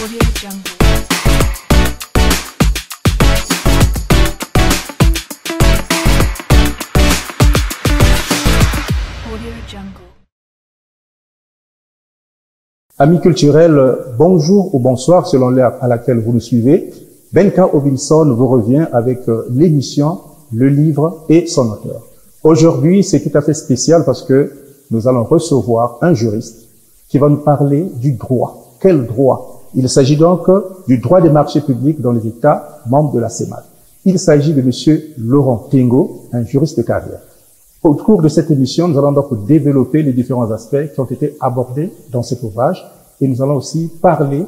Audio Jungle. Audio Jungle. Amis culturels, bonjour ou bonsoir selon l'heure à laquelle vous nous suivez. Benka Robinson vous revient avec l'émission Le Livre et son auteur. Aujourd'hui, c'est tout à fait spécial parce que nous allons recevoir un juriste qui va nous parler du droit. Quel droit? Il s'agit donc du droit des marchés publics dans les États membres de la CEMAC. Il s'agit de monsieur Laurent Tengo, un juriste de carrière. Au cours de cette émission, nous allons donc développer les différents aspects qui ont été abordés dans cet ouvrage et nous allons aussi parler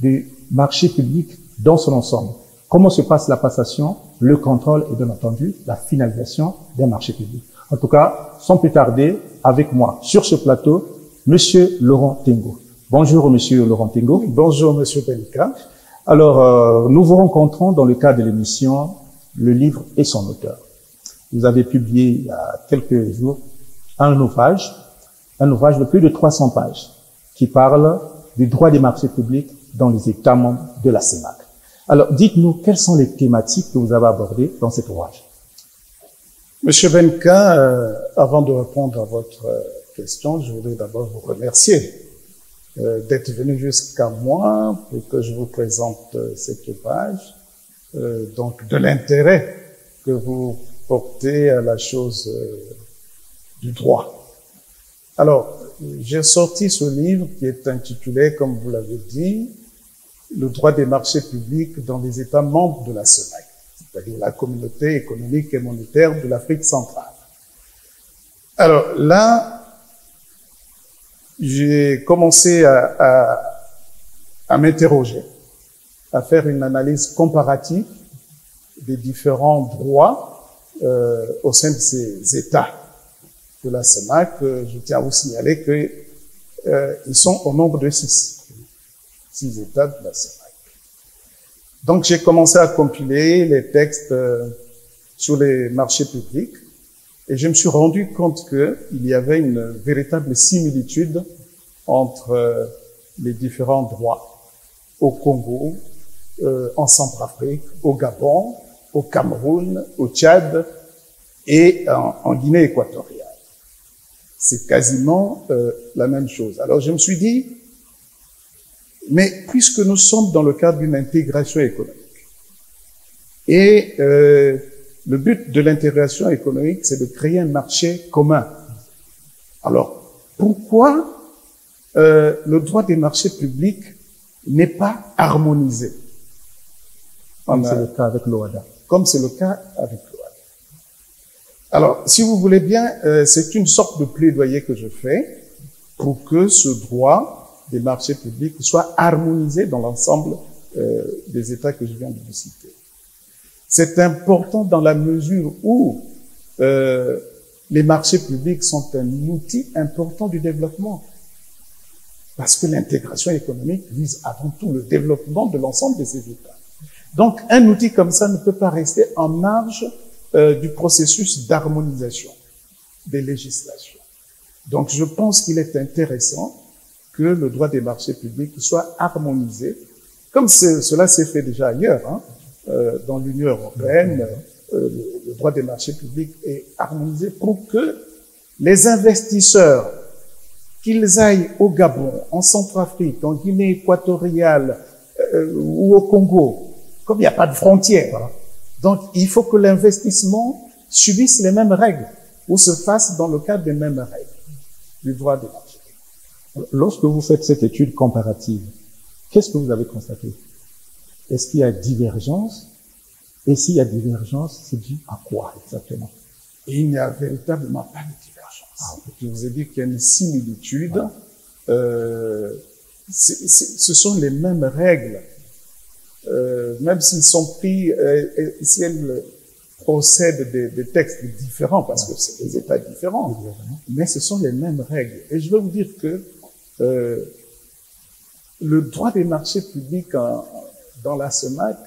du marché public dans son ensemble. Comment se passe la passation, le contrôle et bien entendu la finalisation des marchés publics. En tout cas, sans plus tarder, avec moi sur ce plateau, monsieur Laurent Tengo. Bonjour monsieur Laurent Tengo. Bonjour monsieur Benka. Alors, nous vous rencontrons dans le cadre de l'émission Le Livre et son auteur. Vous avez publié il y a quelques jours un ouvrage de plus de 300 pages qui parle du droit des marchés publics dans les États membres de la CEMAC. Alors, dites-nous, quelles sont les thématiques que vous avez abordées dans cet ouvrage? Monsieur Benka, avant de répondre à votre question, je voudrais d'abord vous remercier d'être venu jusqu'à moi pour que je vous présente cet ouvrage, donc de l'intérêt que vous portez à la chose du droit. Alors, j'ai sorti ce livre qui est intitulé, comme vous l'avez dit, Le droit des marchés publics dans les États membres de la CEMAC, c'est-à-dire la communauté économique et monétaire de l'Afrique centrale. Alors là, j'ai commencé à m'interroger, à faire une analyse comparative des différents droits au sein de ces États de la CEMAC. Je tiens à vous signaler qu'ils sont au nombre de 6 États de la CEMAC. Donc j'ai commencé à compiler les textes sur les marchés publics et je me suis rendu compte qu'il y avait une véritable similitude entre les différents droits au Congo, en Centrafrique, au Gabon, au Cameroun, au Tchad et en Guinée équatoriale. C'est quasiment la même chose. Alors je me suis dit, mais puisque nous sommes dans le cadre d'une intégration économique, et le but de l'intégration économique, c'est de créer un marché commun. Alors, pourquoi le droit des marchés publics n'est pas harmonisé? Comme c'est le cas avec l'OHADA. Comme c'est le cas avec l'OHADA. Alors, si vous voulez bien, c'est une sorte de plaidoyer que je fais pour que ce droit des marchés publics soit harmonisé dans l'ensemble des États que je viens de vous citer. C'est important dans la mesure où les marchés publics sont un outil important du développement. Parce que l'intégration économique vise avant tout le développement de l'ensemble de ces États. Donc, un outil comme ça ne peut pas rester en marge du processus d'harmonisation des législations. Donc, je pense qu'il est intéressant que le droit des marchés publics soit harmonisé, comme cela s'est fait déjà ailleurs, hein, dans l'Union européenne. Le droit des marchés publics est harmonisé pour que les investisseurs, qu'ils aillent au Gabon, en Centrafrique, en Guinée équatoriale ou au Congo, comme il n'y a pas de frontières, voilà. Donc il faut que l'investissement subisse les mêmes règles ou se fasse dans le cadre des mêmes règles du droit des marchés. Lorsque vous faites cette étude comparative, qu'est-ce que vous avez constaté? Est-ce qu'il y a divergence? Et s'il y a divergence, c'est dû à quoi exactement? Et il n'y a véritablement pas de divergence. Je vous ai dit qu'il y a une similitude. Ce sont les mêmes règles, même s'ils sont pris, si elles procèdent des textes différents, parce que c'est des États différents, mais ce sont les mêmes règles. Et je veux vous dire que le droit des marchés publics dans la CEMAC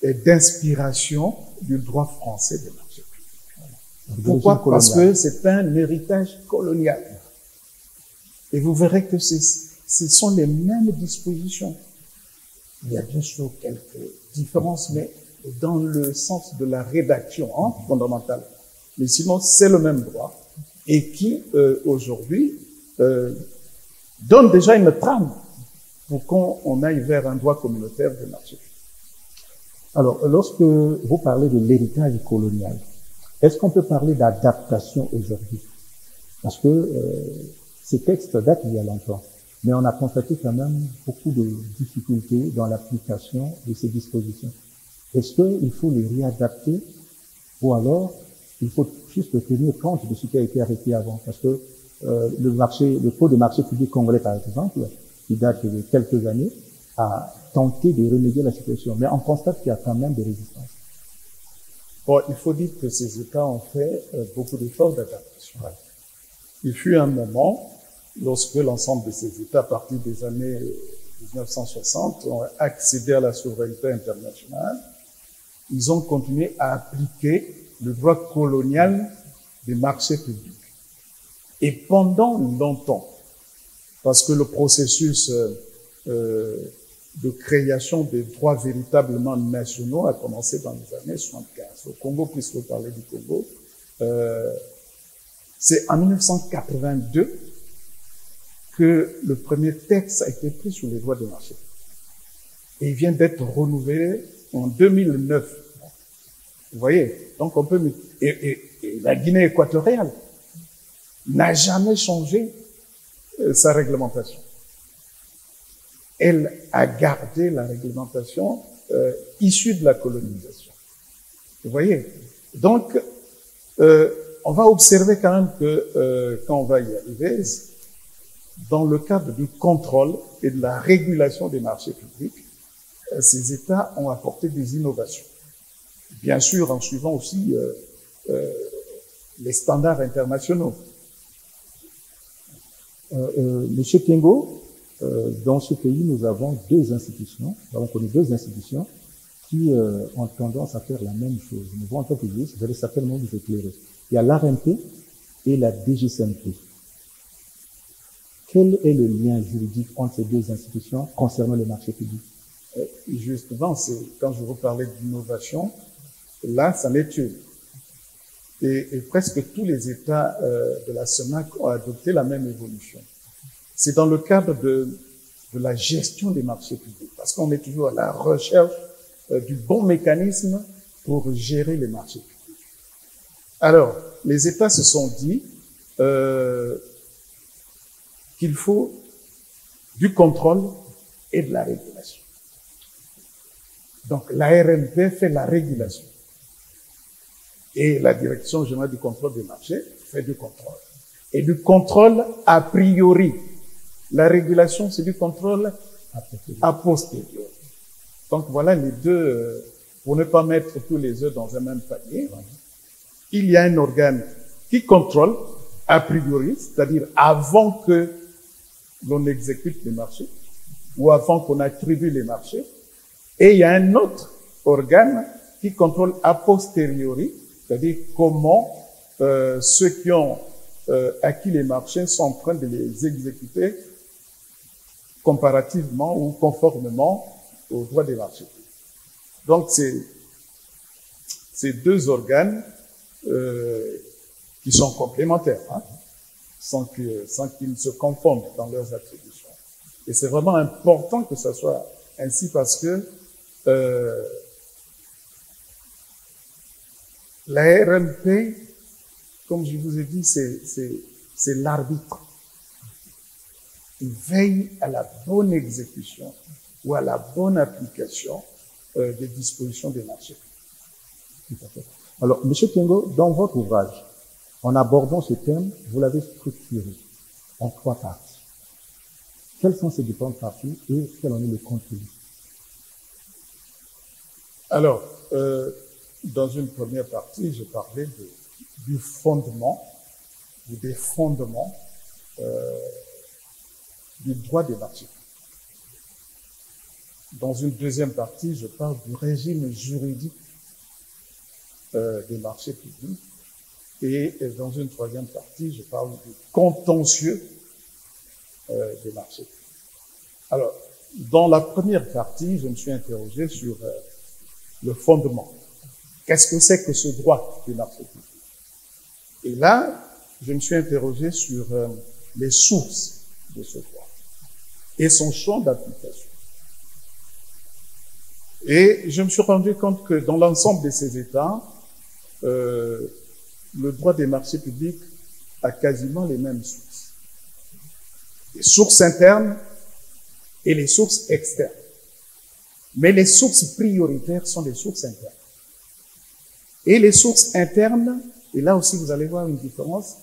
est d'inspiration du droit français des marchés publics. Pourquoi? Parce que c'est un héritage colonial. Et vous verrez que ce sont les mêmes dispositions. Il y a bien sûr quelques différences, mais dans le sens de la rédaction fondamentale. Mais sinon, c'est le même droit et qui, aujourd'hui, donne déjà une trame pour qu'on aille vers un droit communautaire de marché. Alors, lorsque vous parlez de l'héritage colonial, est-ce qu'on peut parler d'adaptation aujourd'hui? Parce que ces textes datent il y a longtemps, mais on a constaté quand même beaucoup de difficultés dans l'application de ces dispositions. Est-ce qu'il faut les réadapter ou alors il faut juste tenir compte de ce qui a été arrêté avant? Parce que le Code de marché public congolais, par exemple, qui date de quelques années, a tenté de remédier la situation. Mais on constate qu'il y a quand même des résistances. Bon, il faut dire que ces États ont fait beaucoup d'efforts d'adaptation. Ouais. Il fut un moment, lorsque l'ensemble de ces États, à partir des années 1960, ont accédé à la souveraineté internationale, ils ont continué à appliquer le droit colonial des marchés publics. Et pendant longtemps, parce que le processus de création des droits véritablement nationaux a commencé dans les années 75. Au Congo, puisque parler du Congo, c'est en 1982 que le premier texte a été pris sur les droits des marchés. Et il vient d'être renouvelé en 2009. Vous voyez? Donc on peut... Et la Guinée équatoriale n'a jamais changé sa réglementation. Elle a gardé la réglementation issue de la colonisation. Vous voyez? Donc, on va observer quand même que quand on va y arriver, dans le cadre du contrôle et de la régulation des marchés publics, ces États ont apporté des innovations. Bien sûr, en suivant aussi les standards internationaux. Monsieur Kengo, dans ce pays, nous avons deux institutions, nous avons connu deux institutions qui ont tendance à faire la même chose. Nous voyons en tant que juriste, vous allez certainement vous éclairer. Il y a l'ARMP et la DGCMP. Quel est le lien juridique entre ces deux institutions concernant les marchés publics? Justement, quand je vous parlais d'innovation, là, c'en est une. Et presque tous les États de la CEMAC ont adopté la même évolution. C'est dans le cadre de la gestion des marchés publics, parce qu'on est toujours à la recherche du bon mécanisme pour gérer les marchés publics. Alors, les États se sont dit qu'il faut du contrôle et de la régulation. Donc, l'ARMP fait la régulation. Et la Direction générale du contrôle des marchés fait du contrôle. Et du contrôle a priori. La régulation, c'est du contrôle a posteriori. Donc voilà les deux, pour ne pas mettre tous les œufs dans un même panier. Il y a un organe qui contrôle a priori, c'est-à-dire avant que l'on exécute les marchés ou avant qu'on attribue les marchés. Et il y a un autre organe qui contrôle a posteriori, c'est-à-dire comment ceux qui ont acquis les marchés sont en train de les exécuter comparativement ou conformément aux droits des marchés. Donc, c'est deux organes qui sont complémentaires, sans qu'ils ne se confondent dans leurs attributions. Et c'est vraiment important que ça soit ainsi parce que la RMP, comme je vous ai dit, c'est l'arbitre. Il veille à la bonne exécution ou à la bonne application des dispositions des marchés. Tout à fait. Alors, M. Kengo, dans votre ouvrage, en abordant ce thème, vous l'avez structuré en 3 parties. Quelles sont ces différentes parties et quel en est le contenu? Alors, dans une première partie, je parlais du fondement ou des fondements du droit des marchés. Dans une deuxième partie, je parle du régime juridique des marchés publics. Et dans une troisième partie, je parle du contentieux des marchés publics. Alors, dans la première partie, je me suis interrogé sur le fondement. Qu'est-ce que c'est que ce droit des marchés publics? Et là, je me suis interrogé sur les sources de ce droit et son champ d'application. Et je me suis rendu compte que dans l'ensemble de ces États, le droit des marchés publics a quasiment les mêmes sources. Les sources internes et les sources externes. Mais les sources prioritaires sont les sources internes. Et les sources internes, et là aussi vous allez voir une différence,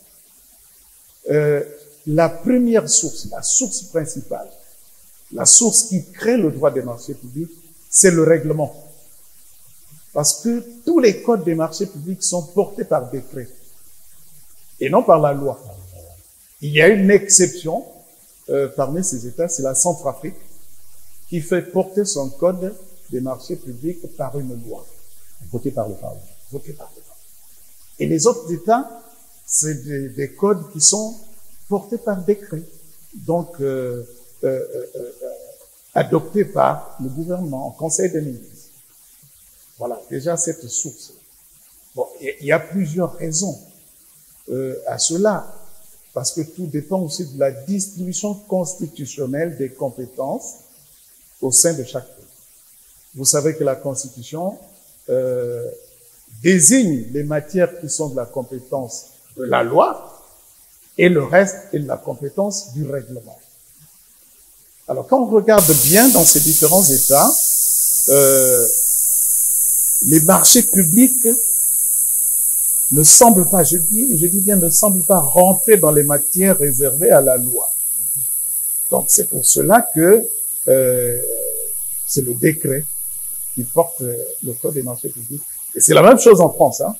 la première source, la source principale, la source qui crée le droit des marchés publics, c'est le règlement. Parce que tous les codes des marchés publics sont portés par décret et non par la loi. Il y a une exception parmi ces États, c'est la Centrafrique, qui fait porter son code des marchés publics par une loi, votée par le Parlement. Et les autres États, c'est des codes qui sont portés par décret, donc adoptés par le gouvernement, en Conseil des ministres. Voilà, déjà cette source. Bon, il y a plusieurs raisons à cela, parce que tout dépend aussi de la distribution constitutionnelle des compétences au sein de chaque pays. Vous savez que la Constitution désigne les matières qui sont de la compétence de la loi et le reste est de la compétence du règlement. Alors, quand on regarde bien dans ces différents États, les marchés publics ne semblent pas, je dis bien ne semblent pas rentrer dans les matières réservées à la loi. Donc, c'est pour cela que c'est le décret qui porte le code des marchés publics. Et c'est la même chose en France, hein.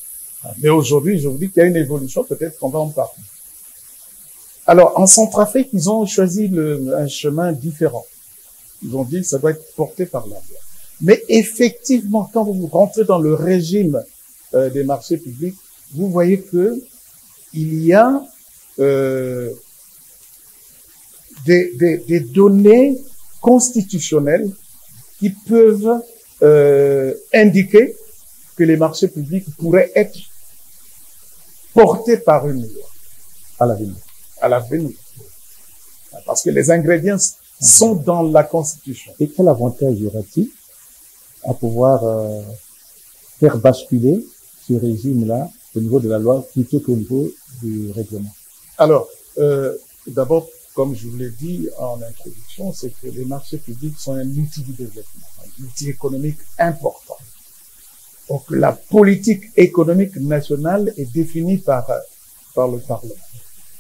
Mais aujourd'hui, je vous dis qu'il y a une évolution, peut-être qu'on va en parler. Alors, en Centrafrique, ils ont choisi un chemin différent. Ils ont dit que ça doit être porté par la loi. Mais effectivement, quand vous rentrez dans le régime des marchés publics, vous voyez que il y a des données constitutionnelles qui peuvent indiquer que les marchés publics pourraient être portés par une loi à l'avenir. À l'avenir. Parce que les ingrédients sont dans la Constitution. Et quel avantage y aura-t-il à pouvoir faire basculer ce régime-là au niveau de la loi plutôt qu'au niveau du règlement? Alors, d'abord, comme je vous l'ai dit en introduction, c'est que les marchés publics sont un outil du développement, un outil économique important. Donc, la politique économique nationale est définie par le Parlement.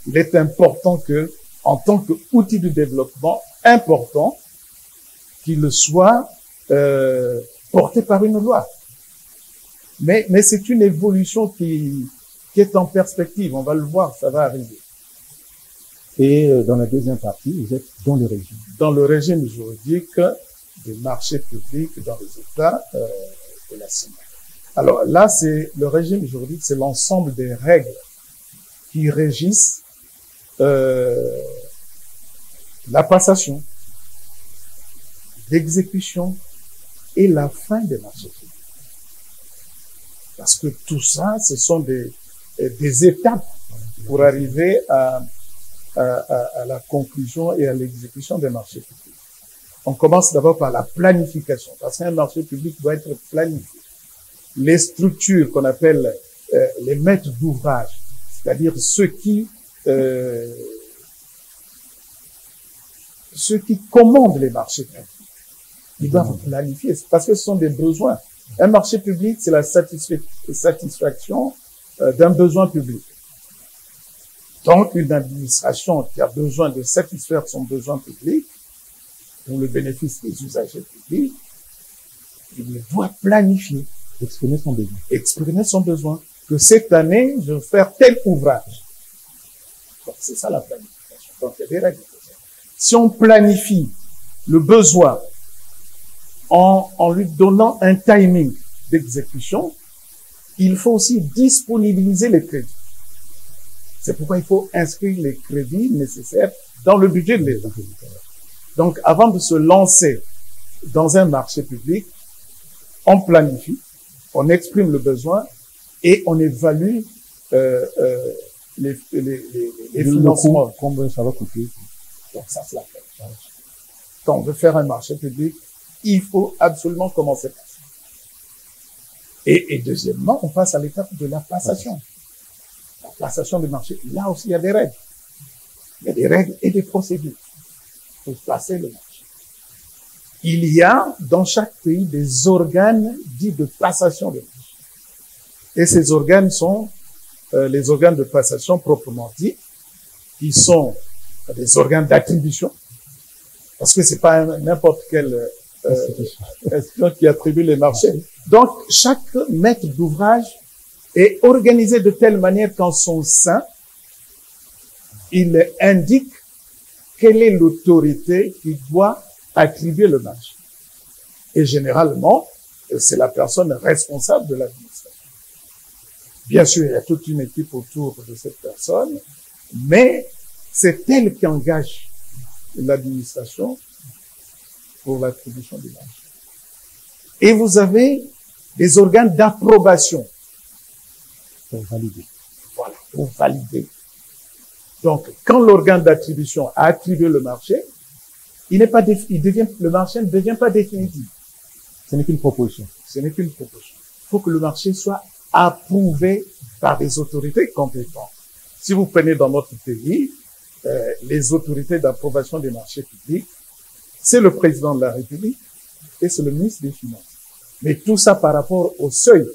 Il est important que, en tant qu'outil de développement important, qu'il soit porté par une loi. Mais c'est une évolution qui est en perspective. On va le voir, ça va arriver. Et dans la deuxième partie, vous êtes dans le régime. Dans le régime juridique des marchés publics dans les États de la CEMAC. Alors là, c'est le régime juridique, c'est l'ensemble des règles qui régissent la passation, l'exécution et la fin des marchés publics. Parce que tout ça, ce sont des étapes pour arriver à la conclusion et à l'exécution des marchés publics. On commence d'abord par la planification, parce qu'un marché public doit être planifié. Les structures qu'on appelle les maîtres d'ouvrage, c'est-à-dire ceux qui commandent les marchés publics, ils doivent planifier, parce que ce sont des besoins. Un marché public, c'est la satisfaction d'un besoin public. Donc, une administration qui a besoin de satisfaire son besoin public, pour le bénéfice des usagers publics, il doit planifier. Exprimer son besoin. Exprimer son besoin. Que cette année, je vais faire tel ouvrage. Donc, c'est ça la planification. Donc, il y a des règles. Si on planifie le besoin en lui donnant un timing d'exécution, il faut aussi disponibiliser les crédits. C'est pourquoi il faut inscrire les crédits nécessaires dans le budget de l'État. Donc, avant de se lancer dans un marché public, on planifie, on exprime le besoin et on évalue les financements. Combien ça va coûter? Donc, ça, c'est la peine. Quand on veut faire un marché public, il faut absolument commencer par ça. Et deuxièmement, on passe à l'étape de la passation. La passation du marché, là aussi, il y a des règles. Il y a des règles et des procédures pour passer le marché. Il y a dans chaque pays des organes dits de passation de marché. Et ces organes sont les organes de passation proprement dits, qui sont des organes d'attribution, parce que c'est pas n'importe quelle institution qui attribue les marchés. Donc, chaque maître d'ouvrage est organisé de telle manière qu'en son sein, il indique quelle est l'autorité qui doit attribuer le marché. Et généralement, c'est la personne responsable de l'administration. Bien sûr, il y a toute une équipe autour de cette personne, mais c'est elle qui engage l'administration pour l'attribution du marché. Et vous avez des organes d'approbation pour valider. Voilà, pour valider. Donc, quand l'organe d'attribution a attribué le marché, le marché ne devient pas définitif. Ce n'est qu'une proposition. Ce n'est qu'une proposition. Il faut que le marché soit approuvé par des autorités compétentes. Si vous prenez dans notre pays, les autorités d'approbation des marchés publics, c'est le président de la République et c'est le ministre des Finances. Mais tout ça par rapport au seuil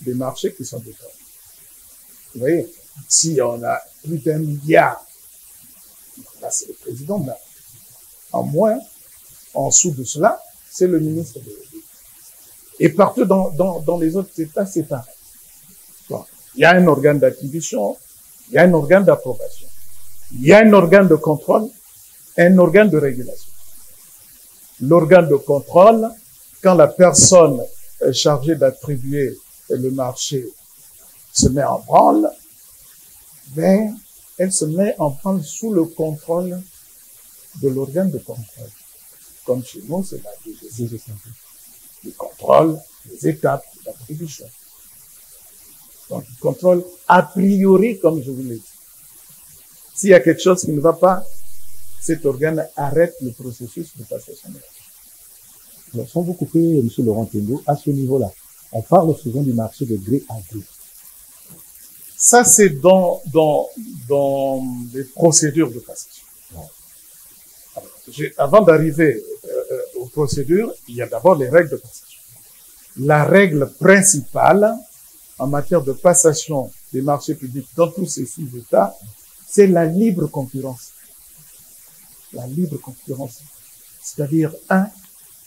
des marchés qui sont déterminés. Vous voyez, si on a plus d'1 milliard, là c'est le président de la République. En moins, en dessous de cela, c'est le ministre de la République. Et partout dans les autres États, c'est pareil. Bon, il y a un organe d'attribution, il y a un organe d'approbation, il y a un organe de contrôle, un organe de régulation. L'organe de contrôle, quand la personne chargée d'attribuer le marché se met en branle, ben, elle se met en branle sous le contrôle de l'organe de contrôle. Comme chez nous, c'est la DGC. Le contrôle des étapes d'attribution. Donc, le contrôle a priori, comme je vous l'ai dit. S'il y a quelque chose qui ne va pas, cet organe arrête le processus de passation de marché. Alors, sans vous couper, M. Laurent Tendo, à ce niveau-là, on parle souvent du marché de gré à gré. Ça, c'est dans les procédures de passation. Alors, avant d'arriver aux procédures, il y a d'abord les règles de passation. La règle principale en matière de passation des marchés publics dans tous ces 6 États, c'est la libre concurrence. La libre concurrence. C'est-à-dire,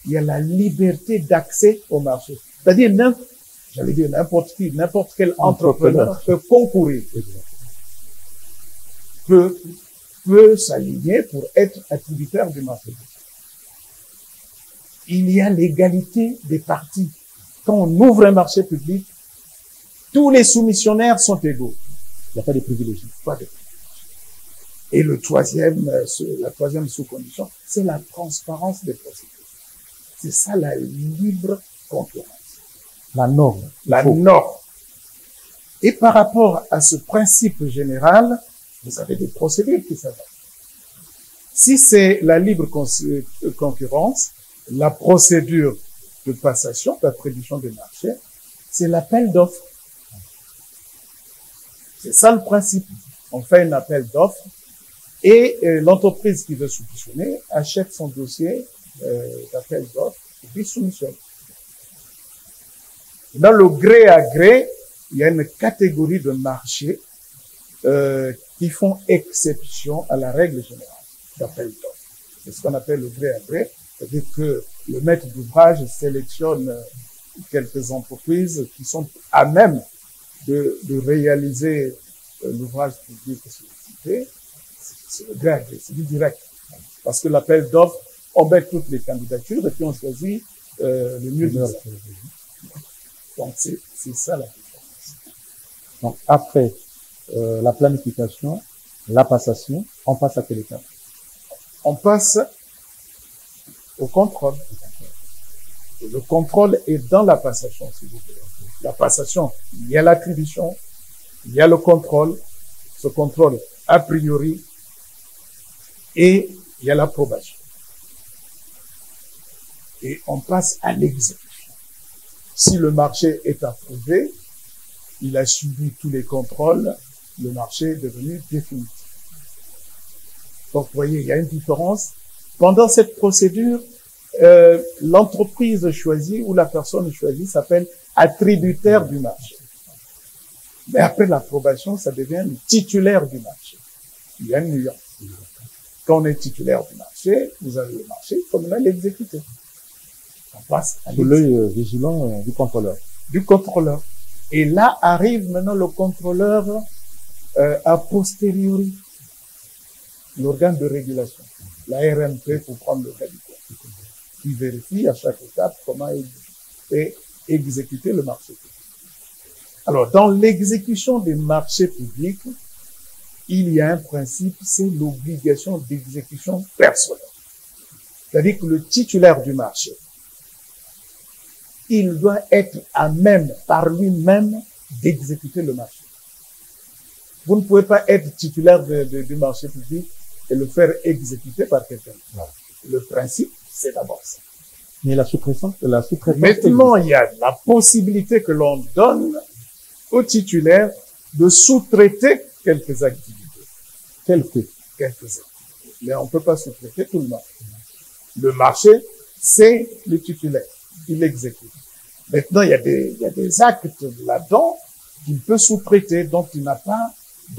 il y a la liberté d'accès au marché. C'est-à-dire, n'importe qui, n'importe quel entrepreneur peut concourir, peut s'aligner pour être attributaire du marché. Il y a l'égalité des parties. Quand on ouvre un marché public, tous les soumissionnaires sont égaux. Il n'y a pas de privilégiés. Pas de privilégiés. Et la troisième sous-condition, c'est la transparence des procédures. C'est ça la libre concurrence. La norme. La norme. Et par rapport à ce principe général, vous avez des procédures qui s'adaptent. Si c'est la libre concurrence, la procédure de passation, d'attribution des marchés, c'est l'appel d'offres. C'est ça le principe. On fait un appel d'offres et l'entreprise qui veut soumissionner achète son dossier d'appel d'offres et puis soumissionne. Dans le gré à gré, il y a une catégorie de marchés qui font exception à la règle générale d'appel d'offres. C'est ce qu'on appelle le gré à gré, c'est-à-dire que le maître d'ouvrage sélectionne quelques entreprises qui sont à même de réaliser l'ouvrage public sollicité. C'est le gré à gré, c'est du direct. Parce que l'appel d'offres, on met toutes les candidatures et puis on choisit le mieux de ça. Donc, c'est ça la différence. Donc, après la planification, la passation, on passe à quelle étape? On passe au contrôle. Et le contrôle est dans la passation, si vous voulez. La passation, il y a l'attribution, il y a le contrôle, ce contrôle a priori, et il y a l'approbation. Et on passe à l'exécution. Si le marché est approuvé, il a subi tous les contrôles, le marché est devenu définitif. Donc, vous voyez, il y a une différence. Pendant cette procédure, l'entreprise choisie ou la personne choisie s'appelle attributaire du marché. Mais après l'approbation, ça devient le titulaire du marché. Il y a une nuance. Quand on est titulaire du marché, vous avez le marché, il faut maintenant l'exécuter. On passe à sous l'œil vigilant du contrôleur. Du contrôleur. Et là arrive maintenant le contrôleur a posteriori, l'organe de régulation, la RMP pour prendre le cas du cours, qui vérifie à chaque étape comment est exécuté le marché public. Alors, dans l'exécution des marchés publics, il y a un principe, c'est l'obligation d'exécution personnelle. C'est-à-dire que le titulaire du marché, il doit être à même, par lui-même, d'exécuter le marché. Vous ne pouvez pas être titulaire du marché public et le faire exécuter par quelqu'un. Le principe, c'est d'abord ça. Mais la sous-traitance, maintenant, il y a la possibilité que l'on donne au titulaire de sous-traiter quelques activités. Quelques activités. Mais on ne peut pas sous-traiter tout le monde. Le marché, c'est le titulaire. Il exécute. Maintenant, il y a des actes là-dedans qu'il peut sous-traiter, dont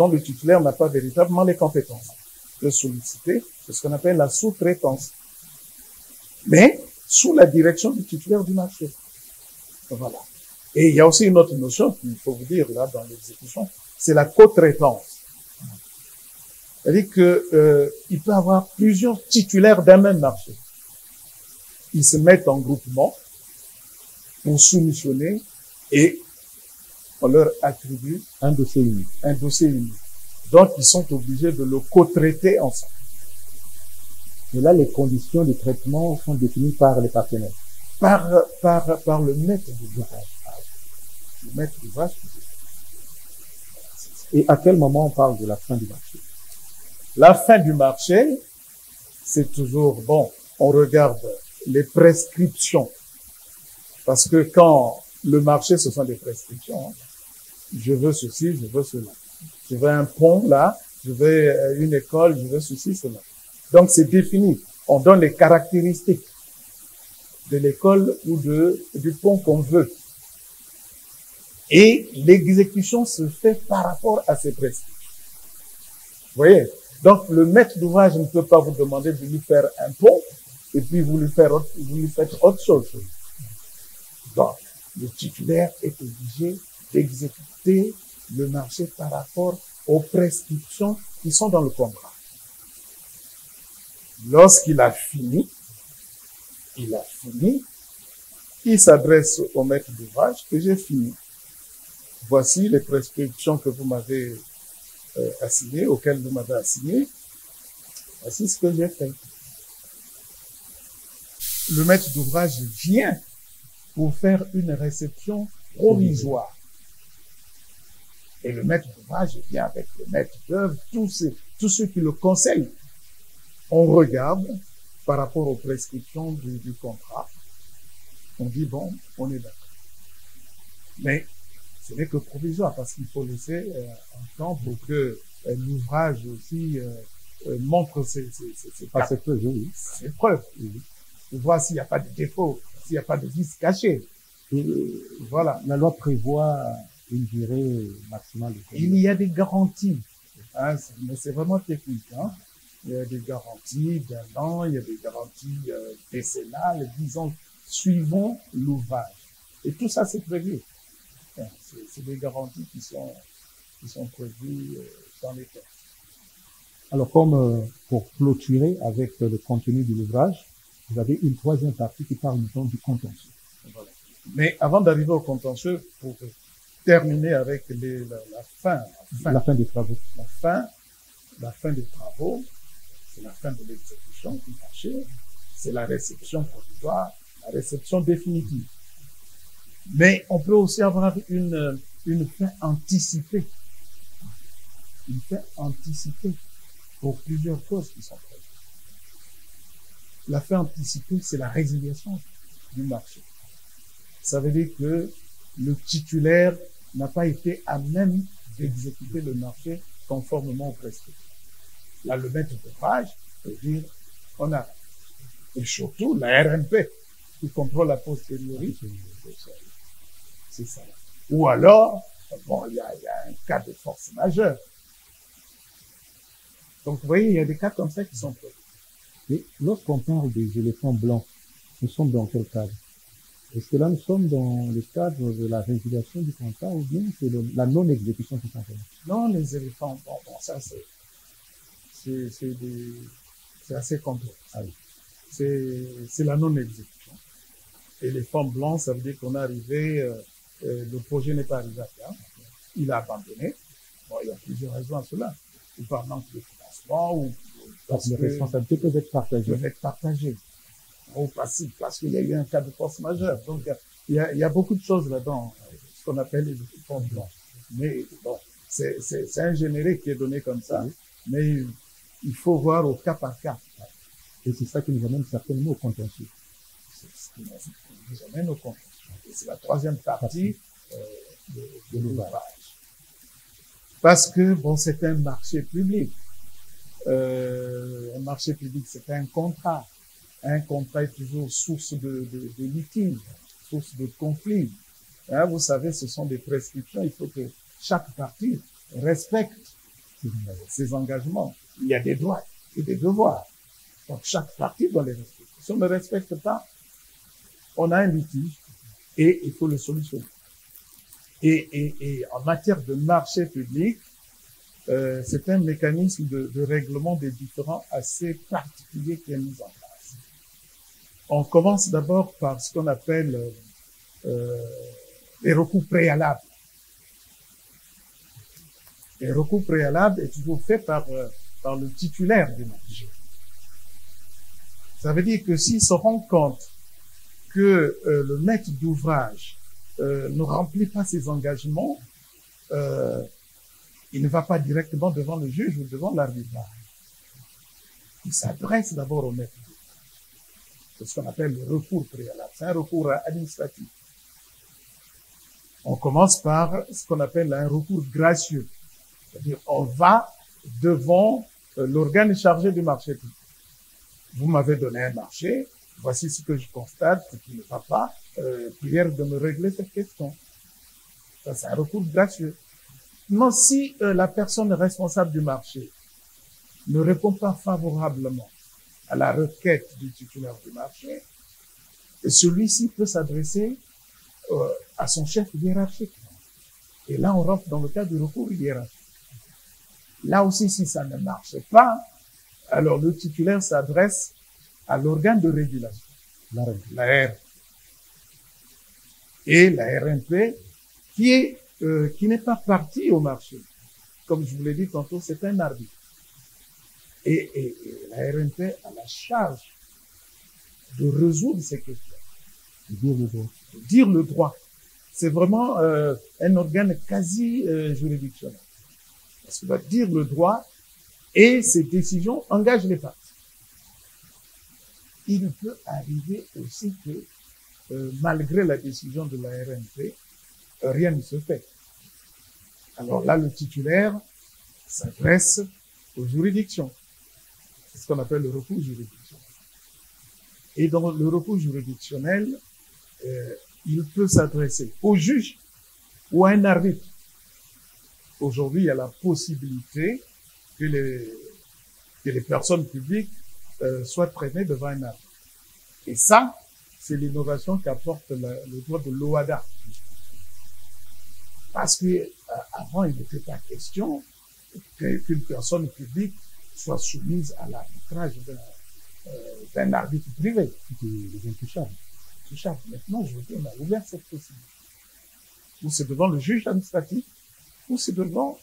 le titulaire n'a pas véritablement les compétences. De solliciter, c'est ce qu'on appelle la sous-traitance. Mais, sous la direction du titulaire du marché. Voilà. Et il y a aussi une autre notion qu'il faut vous dire, là, dans l'exécution, c'est la co-traitance. C'est-à-dire que, il peut y avoir plusieurs titulaires d'un même marché. Ils se mettent en groupement pour soumissionner et on leur attribue un dossier unique. Un dossier unique. Donc, ils sont obligés de le co-traiter ensemble. Et là, les conditions de traitement sont définies par les partenaires. Par le maître d'ouvrage. Le maître d'ouvrage. Et à quel moment on parle de la fin du marché? La fin du marché, c'est toujours, bon, on regarde les prescriptions. Parce que quand le marché, ce sont des prescriptions, hein. Je veux ceci, je veux cela. Je veux un pont là, je veux une école, je veux ceci, cela. Donc c'est défini. On donne les caractéristiques de l'école ou du pont qu'on veut. Et l'exécution se fait par rapport à ces prescriptions. Vous voyez? Donc le maître d'ouvrage ne peut pas vous demander de lui faire un pont et puis vous lui faites autre chose. Donc le titulaire est obligé d'exécuter le marché par rapport aux prescriptions qui sont dans le contrat. Lorsqu'il a fini, il s'adresse au maître d'ouvrage que j'ai fini. Voici les prescriptions que vous m'avez assignées, auxquelles vous m'avez assigné. Voici ce que j'ai fait. Le maître d'ouvrage vient pour faire une réception provisoire. Et le maître d'ouvrage vient avec le maître d'œuvre, tous ceux qui le conseillent. On regarde par rapport aux prescriptions du contrat. On dit, bon, on est d'accord. Mais ce n'est que provisoire parce qu'il faut laisser un temps pour que l'ouvrage aussi montre ses preuves. Pour voir s'il n'y a pas de défaut, s'il n'y a pas de vice caché. Voilà. La loi prévoit une durée maximale de temps. Il y a des garanties, hein, mais c'est vraiment technique. Hein. Il y a des garanties d'1 an, il y a des garanties décennales, disons, suivant l'ouvrage. Et tout ça, c'est prévu. C'est des garanties qui sont prévues dans les textes. Alors, comme pour clôturer avec le contenu de l'ouvrage, vous avez une troisième partie qui parle du contentieux. Voilà. Mais avant d'arriver au contentieux, pour terminer avec la fin des travaux. La fin des travaux, c'est la fin de l'exécution du marché. c'est la réception provisoire, la réception définitive. Mais on peut aussi avoir une fin anticipée. Une fin anticipée pour plusieurs causes qui sont présentes. La fin anticipée, c'est la résiliation du marché. Ça veut dire que le titulaire n'a pas été à même d'exécuter le marché conformément aux prescriptions. Là, le maître d'ouvrage peut dire on a. Et surtout, la RMP, qui contrôle la posteriori, c'est ça. Ou alors, bon, il y a un cas de force majeure. Donc, vous voyez, il y a des cas comme ça qui sont présents. Et lorsqu'on parle des éléphants blancs, nous sommes dans quel cadre? Est-ce que là, nous sommes dans le cadre de la résiliation du contrat ou bien c'est la non-exécution du contrat? Non, les éléphants, bon, ça, c'est assez complexe. Ah oui. C'est la non-exécution. Éléphant blanc, ça veut dire qu'on est arrivé, le projet n'est pas arrivé à terme. Il a abandonné. Bon, il y a plusieurs raisons à cela. Ou par manque de financement, ou parce que les responsabilités peuvent être partagées. Ou parce qu'il y a eu un cas de force majeure. Donc, il y a beaucoup de choses là-dedans, ce qu'on appelle les éléphants blancs. Mais bon, c'est un générique qui est donné comme ça. Oui. Mais il faut voir au cas par cas. Et c'est ça qui nous amène certainement au contentieux. C'est ce qui nous amène au contentieux. C'est la troisième partie de l'ouvrage. Parce que, bon, c'est un marché public. Un marché public, c'est un contrat. Un contrat est toujours source de litige, source de conflit. Hein, vous savez, ce sont des prescriptions. Il faut que chaque partie respecte ses engagements. Il y a des droits et des devoirs. Donc, chaque partie doit les respecter. Si on ne respecte pas, on a un litige et il faut le solutionner. Et en matière de marché public, c'est un mécanisme de règlement des différends assez particulier qui est mis en place. On commence d'abord par ce qu'on appelle les recours préalables. Les recours préalables est toujours fait par le titulaire du marché. Ça veut dire que s'il se rend compte que le maître d'ouvrage ne remplit pas ses engagements, il ne va pas directement devant le juge ou devant l'arbitrage. Il s'adresse d'abord au maître d'ouvrage. C'est ce qu'on appelle le recours préalable. C'est un recours administratif. On commence par ce qu'on appelle un recours gracieux. C'est-à-dire, on va devant l'organe chargé du marché public. Vous m'avez donné un marché, voici ce que je constate, ce qui ne va pas, prière de me régler cette question. Ça, c'est un recours gracieux. Non, si la personne responsable du marché ne répond pas favorablement à la requête du titulaire du marché, celui-ci peut s'adresser à son chef hiérarchique. Et là, on rentre dans le cas du recours hiérarchique. Là aussi, si ça ne marche pas, alors le titulaire s'adresse à l'organe de régulation, la RMP. Et la RMP, qui n'est pas partie au marché. Comme je vous l'ai dit tantôt, c'est un arbitre. Et la RMP a la charge de résoudre ces questions. De dire le droit. C'est vraiment un organe quasi juridictionnel. Parce qu'il va dire le droit et ses décisions engagent les parties. Il peut arriver aussi que, malgré la décision de la RMP, rien ne se fait. Alors là, le titulaire s'adresse aux juridictions. C'est ce qu'on appelle le recours juridictionnel. Et dans le recours juridictionnel, il peut s'adresser au juge ou à un arbitre. Aujourd'hui, il y a la possibilité que les personnes publiques soient traînées devant un arbitre. Et ça, c'est l'innovation qu'apporte le droit de l'OHADA. Parce que avant, il n'était pas question qu'une personne publique soit soumise à l'arbitrage d'un arbitre privé. Des intouchables. Maintenant, je veux dire, on a ouvert cette possibilité. Ou c'est devant le juge administratif, ou c'est devant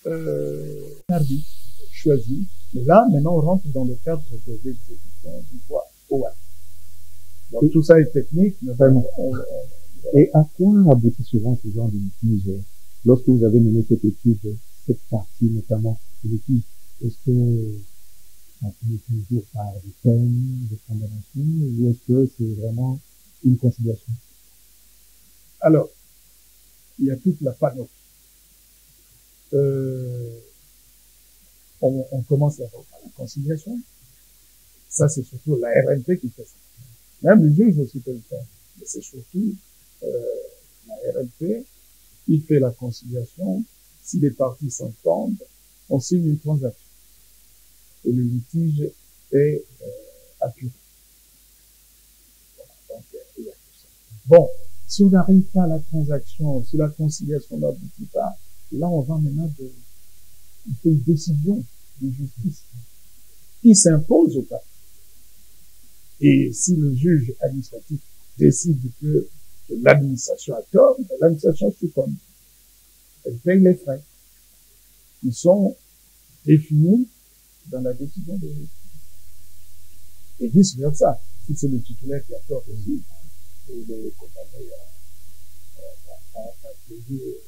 un arbitre choisi. Mais là, maintenant, on rentre dans le cadre de l'exécution du droit Ouais. Donc tout ça est technique, mais Vraiment. Et à quoi aboutit souvent ce genre de litige lorsque vous avez mené cette étude, cette partie notamment de l'étude? Est-ce que ça finit toujours par des peines, des condamnations, ou est-ce que c'est vraiment une conciliation? Alors, il y a toute la panoplie. On commence par la conciliation. Ça, c'est surtout la RNP qui fait ça. Même le juge aussi peut le faire. Mais c'est surtout la RNP qui fait la conciliation. Si les parties s'entendent, on signe une transaction. Et le litige est apuré. Voilà, donc, il y a tout ça. Bon, si on n'arrive pas à la transaction, si la conciliation n'aboutit pas, là, on va maintenant il faut une décision de justice qui s'impose au cas. Et si le juge administratif décide que l'administration a tort, l'administration succombe. Elle paye les frais. Ils sont définis dans la décision de justice. Et vice-versa. Si c'est le titulaire qui a tort aussi, il est condamné à payer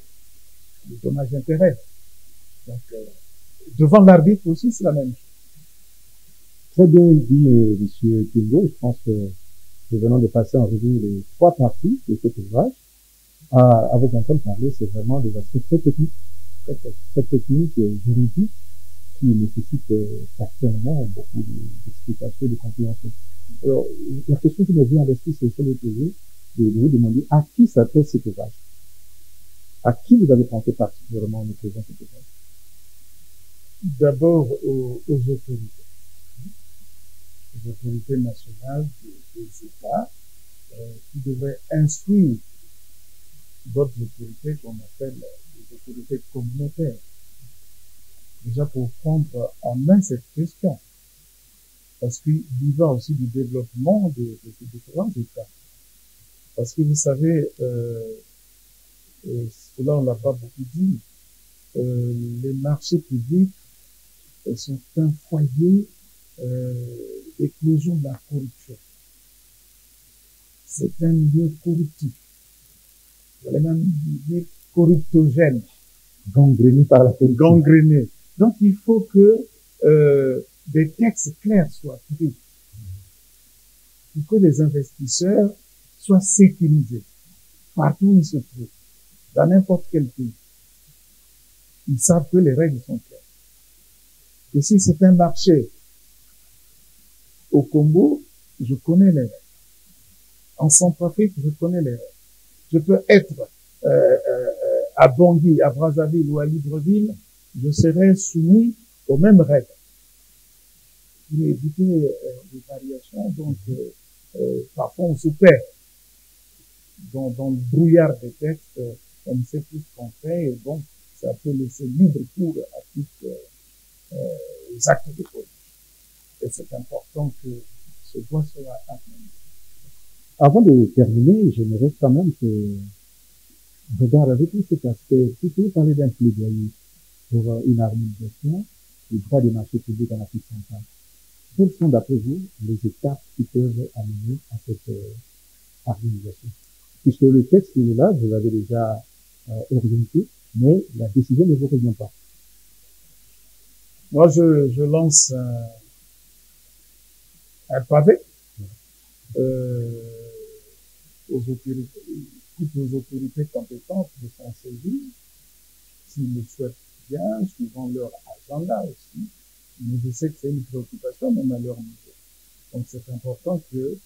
le dommage-intérêt. Donc, devant l'arbitre aussi, c'est la même chose. Très bien dit, Monsieur Kingo. Je pense que nous venons de passer en revue les 3 parties de cet ouvrage. À vous entendre parler, c'est vraiment des aspects très techniques, très techniques et juridiques qui nécessitent certainement beaucoup d'explications et de compréhension. Alors, la question qui me vient à l'esprit, c'est celle de vous demander à qui s'appelle cet ouvrage? À qui vous avez pensé particulièrement en écrivant cet ouvrage? D'abord aux autorités. Les autorités nationales des États qui devraient instruire d'autres autorités qu'on appelle les autorités communautaires. Déjà pour prendre en main cette question. Parce qu'il y va aussi du développement de ces différents États. Parce que vous savez, cela on l'a pas beaucoup dit, les marchés publics sont un foyer d'éclosion de la corruption. C'est un milieu corruptif. Vous allez même dire corruptogène. Gangréné par la corruption. Gangréné. Donc il faut que des textes clairs soient pris pour que les investisseurs soient sécurisés partout où ils se trouvent, dans n'importe quel pays. Ils savent que les règles sont claires. Et si c'est un marché au Congo, je connais les règles. En Centrafrique, je connais les règles. Je peux être à Bangui, à Brazzaville ou à Libreville, je serai soumis aux mêmes règles. Pour éviter des variations, donc parfois on se perd. Dans le brouillard des textes, on ne sait plus ce qu'on fait, et bon, ça peut laisser libre cours à toutes les actes de politique. Et c'est important que ce droit soit harmonisé. Avant de terminer, j'aimerais quand même que regarde avec tout cet aspect, plutôt parler d'un plaidoyer pour une harmonisation du droit des marchés publics en Afrique centrale. Quelles sont, d'après vous, les étapes qui peuvent amener à cette harmonisation? Puisque le texte, il est là, vous l'avez déjà orienté, mais la décision ne vous revient pas. Moi, je lance un pavé aux autorités, toutes les autorités compétentes de s'en saisir, s'ils le souhaitent bien, suivant leur agenda aussi. Mais je sais que c'est une préoccupation, même à leur niveau. Donc c'est important que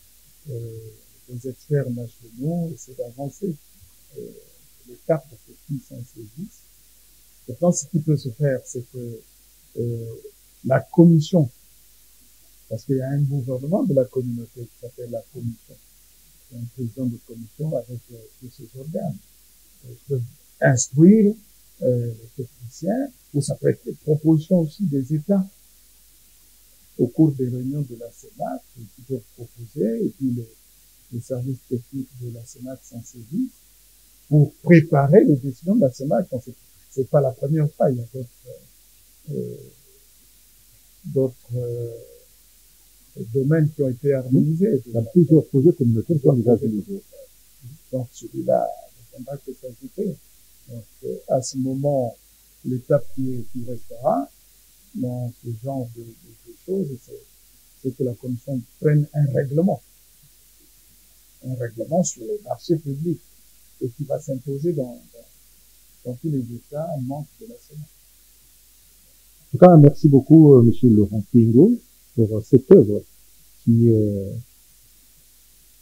les experts nationaux essaient d'avancer les cap pour qu'ils s'en saisissent. Pourtant, ce qui peut se faire, c'est que la commission, parce qu'il y a un gouvernement de la communauté qui s'appelle la commission, c'est un président de commission avec tous ses organes. Ils peuvent instruire les techniciens, ou ça peut être des propositions aussi des États au cours des réunions de la CEMAC, qui peuvent proposer, et puis les services techniques de la CEMAC s'en saisissent pour préparer les décisions de la CEMAC. C'est pas la première fois, il y a d'autres domaines qui ont été harmonisés. Il y a plusieurs projets communautaires qui ont déjà vu le jour. Donc celui-là ne viendra que s'ajouter. Donc à ce moment, l'étape qui restera dans ce genre de choses, c'est que la Commission prenne un règlement sur les marchés publics et qui va s'imposer dans tous les États membres de la Sénat. En tout cas, merci beaucoup, Monsieur Laurent Pingo, pour cette œuvre qui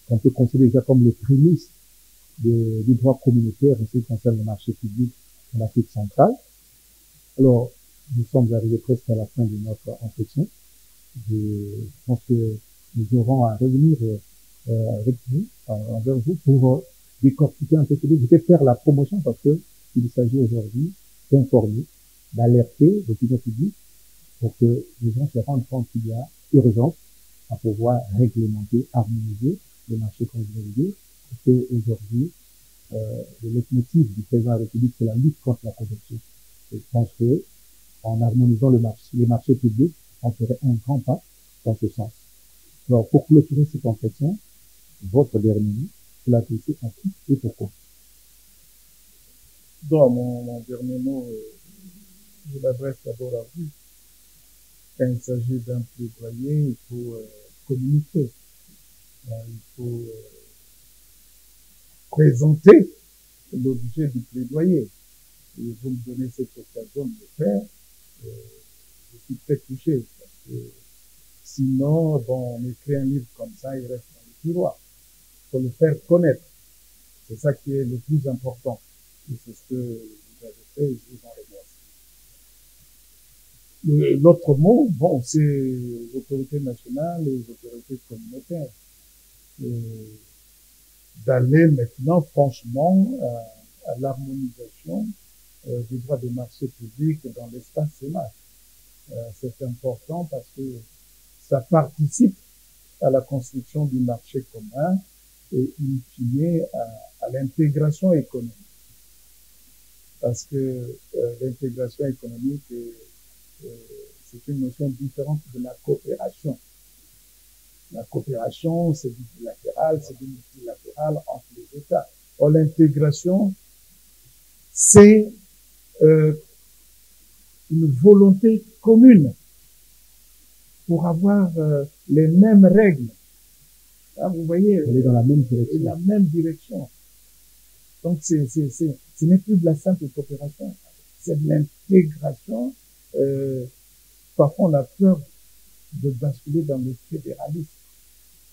qu'on peut considérer déjà comme les prémices du droit communautaire en ce qui concerne le marché public en Afrique centrale. Alors, nous sommes arrivés presque à la fin de notre entretien. Je pense que nous aurons à revenir avec vous, envers vous, pour décortiquer un peu plus. Je vais faire la promotion parce que il s'agit aujourd'hui d'informer, d'alerter l'opinion publique pour que les gens se rendent compte qu'il y a urgence à pouvoir réglementer, harmoniser le marché, comme je l'ai dit, parce que aujourd'hui, le leitmotiv du président de la République, c'est la lutte contre la corruption. Et je pense que, en harmonisant les marchés publics, on ferait un grand pas dans ce sens. Alors, pour clôturer cet entretien, votre dernier mot, vous l'adressez à qui et pourquoi? Dans mon dernier mot, je l'adresse d'abord à vous. Quand il s'agit d'un plaidoyer, il faut communiquer. Il faut présenter l'objet du plaidoyer. Et vous me donnez cette occasion de le faire. Je suis très touché parce que sinon, bon, on écrit un livre comme ça, il reste dans le tiroir. Il faut le faire connaître. C'est ça qui est le plus important. Et c'est ce que vous avez fait et je vous en remercie. L'autre mot, bon, c'est les autorités nationales et les autorités communautaires. D'aller maintenant, franchement, à l'harmonisation du droit des marchés publics dans l'espace Sénat. C'est important parce que ça participe à la construction du marché commun et in fine à l'intégration économique. Parce que l'intégration économique, c'est une notion différente de la coopération. La coopération, c'est du bilatéral, c'est du multilatéral entre les États. Or, l'intégration, c'est une volonté commune pour avoir les mêmes règles. Là, vous voyez, aller dans la même direction. La même direction. Donc, ce n'est plus de la simple coopération, c'est de l'intégration. Parfois, on a peur de basculer dans le fédéralisme.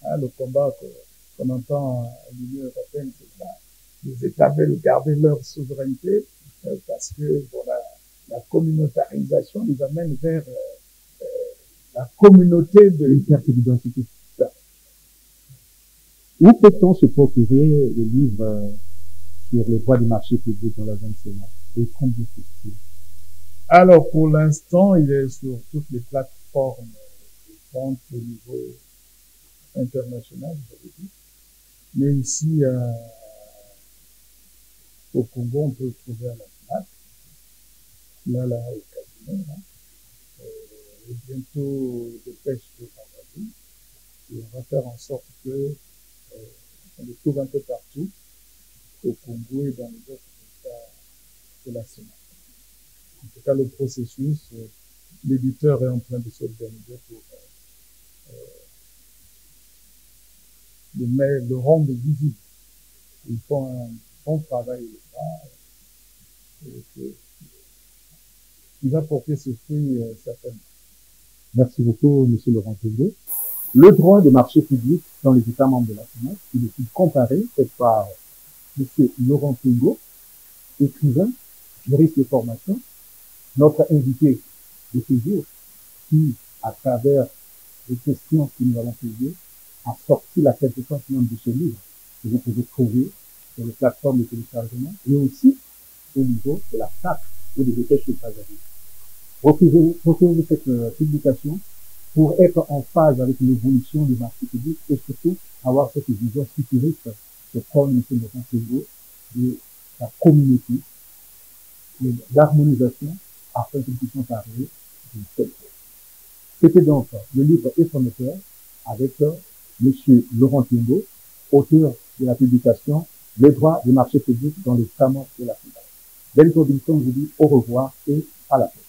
Le combat qu'on entend à l'Union européenne, c'est ça. Les États veulent garder leur souveraineté parce que bon, la communautarisation les amène vers la communauté de une certaine identité. Où peut-on se procurer le livre sur le droit du marché public dans la zone Sénat et combien coûte-t-il? Alors, pour l'instant, il est sur toutes les plateformes de vente au niveau international, j'avais dit. Mais ici, au Congo, on peut le trouver à la FNAC. Là, au casino, là. Et bientôt, de pêche de vendredi. Et on va faire en sorte que on le trouve un peu partout, au Congo et dans les autres États de la Sénat. En tout cas, le processus, l'éditeur est en train de s'organiser pour le rendre visible. Ils font un bon travail là, qui va porter ses fruits certainement. Merci beaucoup, Monsieur Laurent Pingo. Le droit des marchés publics dans les États membres de la Sénat, il est comparé, fait par Monsieur Laurent Pingo, écrivain, juriste de formation, notre invité de ce jour, qui, à travers les questions que nous avons posées, a sorti la quintessence même de ce livre que vous pouvez trouver sur les plateformes de téléchargement et aussi au niveau de la SAC ou des dépêches de Brazzaville. Procurez-vous cette publication pour être en phase avec l'évolution du marché public et surtout avoir cette vision futuriste que prend M. Laurent Pingo de la communauté, de l'harmonisation afin que nous puissions parler d'une seule chose. C'était donc le livre et son auteur, avec M. Laurent Timbo, auteur de la publication « Les droits des marchés publics dans les États de l'Afrique ». Ben Robinson vous dit au revoir et à la prochaine.